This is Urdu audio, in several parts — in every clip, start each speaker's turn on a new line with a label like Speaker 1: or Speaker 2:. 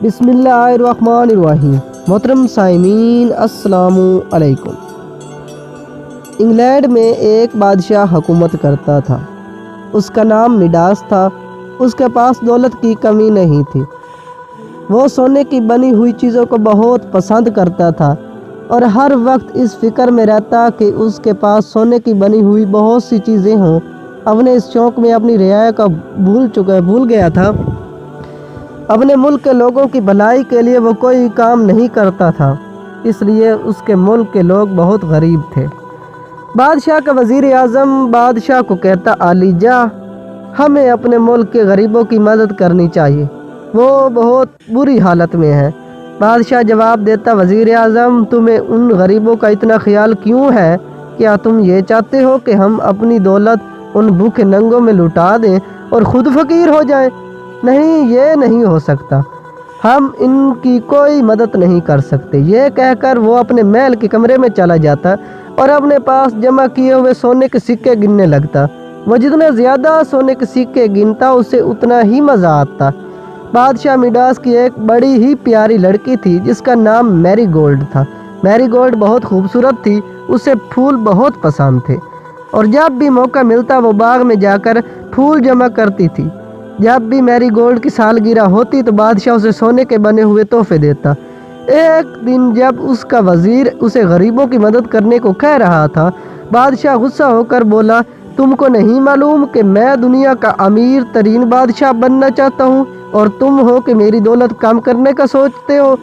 Speaker 1: بسم اللہ الرحمن الرحیم۔ محترم سامعین السلام علیکم۔ انگلینڈ میں ایک بادشاہ حکومت کرتا تھا۔ اس کا نام مڈاس تھا۔ اس کے پاس دولت کی کمی نہیں تھی۔ وہ سونے کی بنی ہوئی چیزوں کو بہت پسند کرتا تھا اور ہر وقت اس فکر میں رہتا کہ اس کے پاس سونے کی بنی ہوئی بہت سی چیزیں ہوں۔ اپنے اس شوق میں اپنی رعایا کا بھول گیا تھا۔ اپنے ملک کے لوگوں کی بھلائی کے لیے وہ کوئی کام نہیں کرتا تھا، اس لیے اس کے ملک کے لوگ بہت غریب تھے۔ بادشاہ کا وزیر اعظم بادشاہ کو کہتا، عالی جاں، ہمیں اپنے ملک کے غریبوں کی مدد کرنی چاہیے، وہ بہت بری حالت میں ہیں۔ بادشاہ جواب دیتا، وزیر اعظم، تمہیں ان غریبوں کا اتنا خیال کیوں ہے؟ کیا تم یہ چاہتے ہو کہ ہم اپنی دولت ان بھوکے ننگوں میں لٹا دیں اور خود فقیر ہو جائیں؟ نہیں، یہ نہیں ہو سکتا، ہم ان کی کوئی مدد نہیں کر سکتے۔ یہ کہہ کر وہ اپنے محل کے کمرے میں چلا جاتا اور اپنے پاس جمع کیے ہوئے سونے کے سکے گننے لگتا۔ وہ جتنے زیادہ سونے کے سکے گنتا اسے اتنا ہی مزہ آتا۔ بادشاہ مڈاس کی ایک بڑی ہی پیاری لڑکی تھی جس کا نام میری گولڈ تھا۔ میری گولڈ بہت خوبصورت تھی، اسے پھول بہت پسند تھے اور جب بھی موقع ملتا وہ باغ میں جا کر پھول جمع کرتی تھی۔ جب بھی میری گولڈ کی سالگرہ ہوتی تو بادشاہ اسے سونے کے بنے ہوئے تحفے دیتا۔ ایک دن جب اس کا وزیر اسے غریبوں کی مدد کرنے کو کہہ رہا تھا، بادشاہ غصہ ہو کر بولا، تم کو نہیں معلوم کہ میں دنیا کا امیر ترین بادشاہ بننا چاہتا ہوں اور تم ہو کہ میری دولت کم کرنے کا سوچتے ہو؟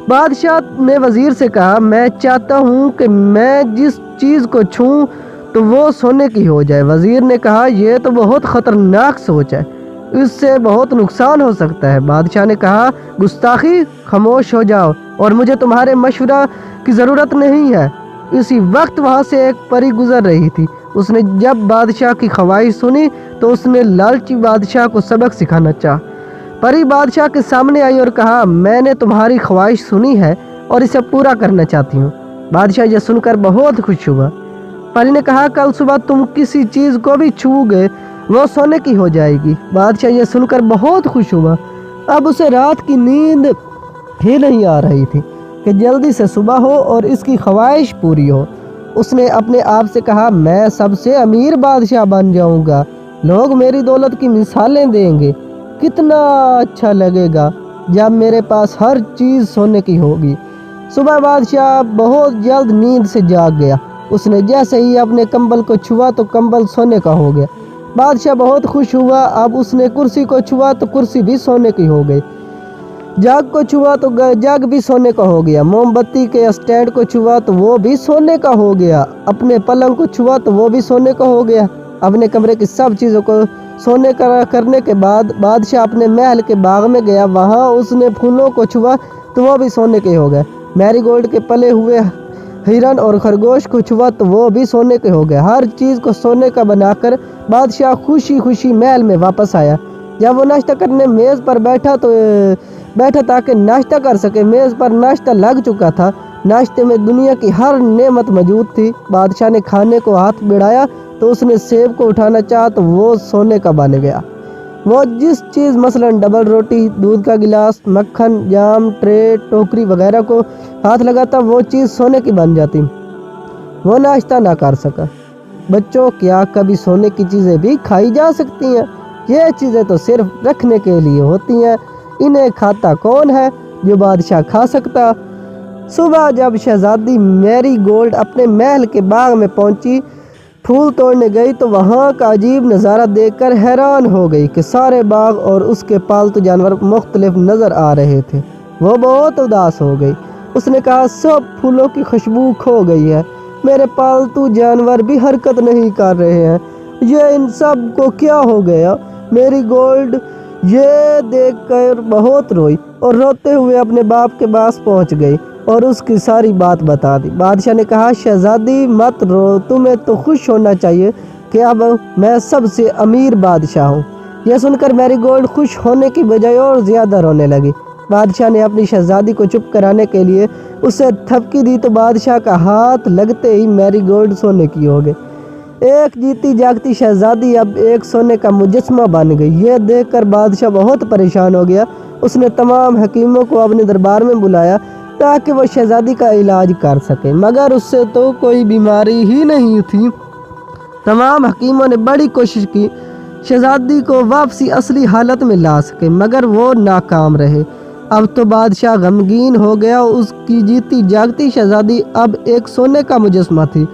Speaker 1: بادشاہ نے وزیر سے کہا، میں چاہتا ہوں کہ میں جس چیز کو چھوں تو وہ سونے کی ہو جائے۔ وزیر نے کہا، یہ تو بہت خطرناک سوچ ہے، اس سے بہت نقصان ہو سکتا ہے۔ بادشاہ نے کہا، گستاخی، خاموش ہو جاؤ اور مجھے تمہارے مشورہ کی ضرورت نہیں ہے۔ اسی وقت وہاں سے ایک پری گزر رہی تھی۔ اس نے جب بادشاہ کی خواہش سنی تو اس نے لالچی بادشاہ کو سبق سکھانا چاہا۔ پری بادشاہ کے سامنے آئی اور کہا، میں نے تمہاری خواہش سنی ہے اور اسے پورا کرنا چاہتی ہوں۔ بادشاہ یہ سن کر بہت خوش ہوا۔ پری نے کہا، کل صبح تم کسی چیز کو بھی چھو گے وہ سونے کی ہو جائے گی۔ بادشاہ یہ سن کر بہت خوش ہوا۔ اب اسے رات کی نیند ہی نہیں آ رہی تھی کہ جلدی سے صبح ہو اور اس کی خواہش پوری ہو۔ اس نے اپنے آپ سے کہا، میں سب سے امیر بادشاہ بن جاؤں گا، لوگ میری دولت کی مثالیں دیں گے۔ کتنا اچھا لگے گا جب میرے پاس ہر چیز سونے کی ہوگی۔ صبح بادشاہ بہت جلد نیند سے جاگ گیا۔ اس نے جیسے ہی اپنے کمبل کو چھوا تو کمبل سونے کا ہو گیا۔ بادشاہ بہت خوش ہوا۔ اب اس نے کرسی کو چھوا تو کرسی بھی سونے کی ہو گئی۔ جگ کو چھوا تو جگ بھی سونے کا ہو گیا۔ موم بتی کے اسٹینڈ کو چھوا تو وہ بھی سونے کا ہو گیا۔ اپنے پلنگ کو چھوا تو وہ بھی سونے کا ہو گیا۔ اپنے کمرے کی سب چیزوں کو سونے کا کرنے کے بعد بادشاہ اپنے محل کے باغ میں گیا۔ وہاں اس نے پھولوں کو چھوا تو وہ بھی سونے کے ہو گئے۔ میری گولڈ کے پلے ہوئے ہرن اور خرگوش کو چھوا تو وہ بھی سونے کے ہو گئے۔ ہر چیز کو سونے کا بنا کر بادشاہ خوشی خوشی محل میں واپس آیا۔ جب وہ ناشتہ کرنے میز پر بیٹھا تاکہ ناشتہ کر سکے، میز پر ناشتہ لگ چکا تھا۔ ناشتے میں دنیا کی ہر نعمت موجود تھی۔ بادشاہ نے کھانے کو ہاتھ بڑھایا تو اس نے سیب کو اٹھانا چاہا تو وہ سونے کا بن گیا۔ وہ جس چیز مثلاً ڈبل روٹی، دودھ کا گلاس، مکھن، جام، ٹرے، ٹوکری وغیرہ کو ہاتھ لگاتا وہ چیز سونے کی بن جاتی۔ وہ ناشتہ نہ کر سکا۔ بچوں، کیا کبھی سونے کی چیزیں بھی کھائی جا سکتی ہیں؟ یہ چیزیں تو صرف رکھنے کے لیے ہوتی ہیں، انہیں کھاتا کون ہے جو بادشاہ کھا سکتا؟ صبح جب شہزادی میری گولڈ اپنے محل کے باغ میں پہنچی، پھول توڑنے گئی تو وہاں کا عجیب نظارہ دیکھ کر حیران ہو گئی کہ سارے باغ اور اس کے پالتو جانور مختلف نظر آ رہے تھے۔ وہ بہت اداس ہو گئی۔ اس نے کہا، سب پھولوں کی خوشبو کھو گئی ہے، میرے پالتو جانور بھی حرکت نہیں کر رہے ہیں، یہ ان سب کو کیا ہو گیا؟ میری گولڈ یہ دیکھ کر بہت روئی اور روتے ہوئے اپنے باپ کے پاس پہنچ گئی اور اس کی ساری بات بتا دی۔ بادشاہ نے کہا، شہزادی مت رو، تمہیں تو خوش ہونا چاہیے کہ اب میں سب سے امیر بادشاہ ہوں۔ یہ سن کر میری گولڈ خوش ہونے کی بجائے اور زیادہ رونے لگی۔ بادشاہ نے اپنی شہزادی کو چپ کرانے کے لیے اسے تھپکی دی تو بادشاہ کا ہاتھ لگتے ہی میری گولڈ سونے کی ہو گئی۔ ایک جیتی جاگتی شہزادی اب ایک سونے کا مجسمہ بن گئی۔ یہ دیکھ کر بادشاہ بہت پریشان ہو گیا۔ اس نے تمام حکیموں کو اپنے دربار میں بلایا تاکہ وہ شہزادی کا علاج کر سکے، مگر اس سے تو کوئی بیماری ہی نہیں تھی۔ تمام حکیموں نے بڑی کوشش کی شہزادی کو واپسی اصلی حالت میں لا سکے، مگر وہ ناکام رہے۔ اب تو بادشاہ غمگین ہو گیا۔ اس کی جیتی جاگتی شہزادی اب ایک سونے کا مجسمہ تھی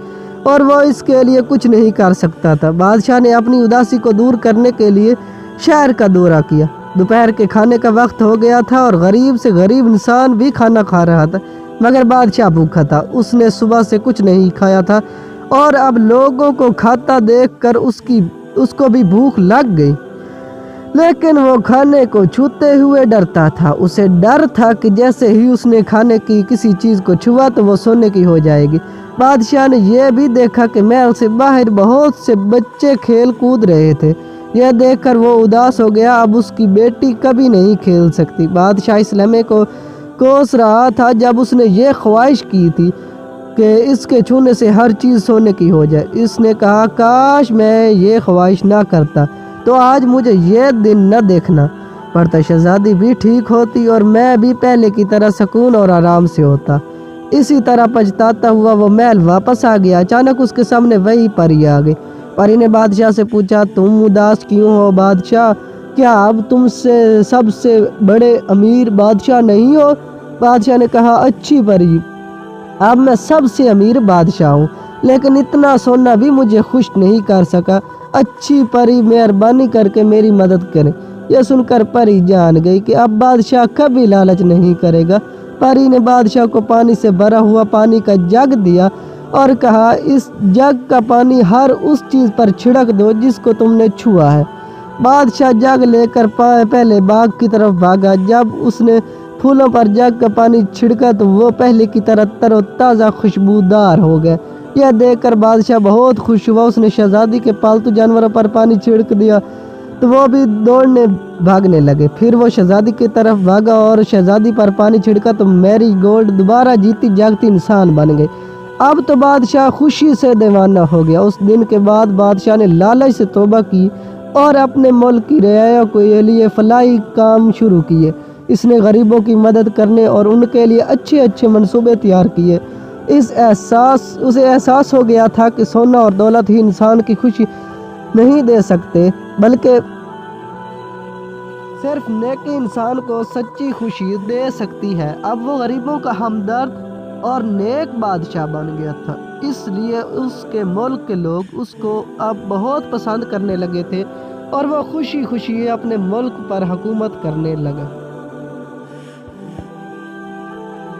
Speaker 1: اور وہ اس کے لیے کچھ نہیں کر سکتا تھا۔ بادشاہ نے اپنی اداسی کو دور کرنے کے لیے شہر کا دورہ کیا۔ دوپہر کے کھانے کا وقت ہو گیا تھا اور غریب سے غریب انسان بھی کھانا کھا رہا تھا، مگر بادشاہ بھوکا تھا۔ اس نے صبح سے کچھ نہیں کھایا تھا اور اب لوگوں کو کھاتا دیکھ کر اس کو بھی بھوک لگ گئی، لیکن وہ کھانے کو چھوتے ہوئے ڈرتا تھا۔ اسے ڈر تھا کہ جیسے ہی اس نے کھانے کی کسی چیز کو چھوا تو وہ سونے کی ہو جائے گی۔ بادشاہ نے یہ بھی دیکھا کہ محل سے باہر بہت سے بچے کھیل کود رہے تھے۔ یہ دیکھ کر وہ اداس ہو گیا۔ اب اس کی بیٹی کبھی نہیں کھیل سکتی۔ بادشاہ اس لمحے کو کوس رہا تھا جب اس نے یہ خواہش کی تھی کہ اس کے چھونے سے ہر چیز سونے کی ہو جائے۔ اس نے کہا کاش میں یہ خواہش نہ کرتا تو آج مجھے یہ دن نہ دیکھنا پڑتا، شہزادی بھی ٹھیک ہوتی اور میں بھی پہلے کی طرح سکون اور آرام سے ہوتا۔ اسی طرح پچھتاتا ہوا وہ محل واپس آ گیا۔ اچانک اس کے سامنے وہی پری آ گئی۔ پری نے بادشاہ سے پوچھا تم اداس کیوں ہو بادشاہ؟ کیا اب تم سے سب سے بڑے امیر بادشاہ نہیں ہو؟ بادشاہ نے کہا اچھی پری، اب میں سب سے امیر بادشاہ ہوں، لیکن اتنا سونا بھی مجھے خوش نہیں کر سکا۔ اچھی پری مہربانی کر کے میری مدد کرے۔ یہ سن کر پری جان گئی کہ اب بادشاہ کبھی لالچ نہیں کرے گا۔ پری نے بادشاہ کو پانی سے بھرا ہوا پانی کا جگ دیا اور کہا اس جگ کا پانی ہر اس چیز پر چھڑک دو جس کو تم نے چھوا ہے۔ بادشاہ جگ لے کر پہلے باغ کی طرف بھاگا۔ جب اس نے پھولوں پر جگ کا پانی چھڑکا تو وہ پہلے کی طرح تر و تازہ خوشبودار ہو گئے۔ یہ دیکھ کر بادشاہ بہت خوش ہوا۔ اس نے شہزادی کے پالتو جانوروں پر پانی چھڑک دیا تو وہ بھی دوڑنے بھاگنے لگے۔ پھر وہ شہزادی کی طرف بھاگا اور شہزادی پر پانی چھڑکا تو میری گولڈ دوبارہ جیتی جاگتی انسان بن گئی۔ اب تو بادشاہ خوشی سے دیوانہ ہو گیا۔ اس دن کے بعد بادشاہ نے لالچ سے توبہ کی اور اپنے ملک کی رعایا کے لیے فلاحی کام شروع کیے۔ اس نے غریبوں کی مدد کرنے اور ان کے لیے اچھے اچھے منصوبے تیار کیے۔ اسے احساس ہو گیا تھا کہ سونا اور دولت ہی انسان کی خوشی نہیں دے سکتے، بلکہ صرف نیکی انسان کو سچی خوشی دے سکتی ہے۔ اب وہ غریبوں کا ہمدرد اور نیک بادشاہ بن گیا تھا، اس لیے اس کے ملک کے لوگ اس کو اب بہت پسند کرنے لگے تھے اور وہ خوشی خوشی اپنے ملک پر حکومت کرنے لگا۔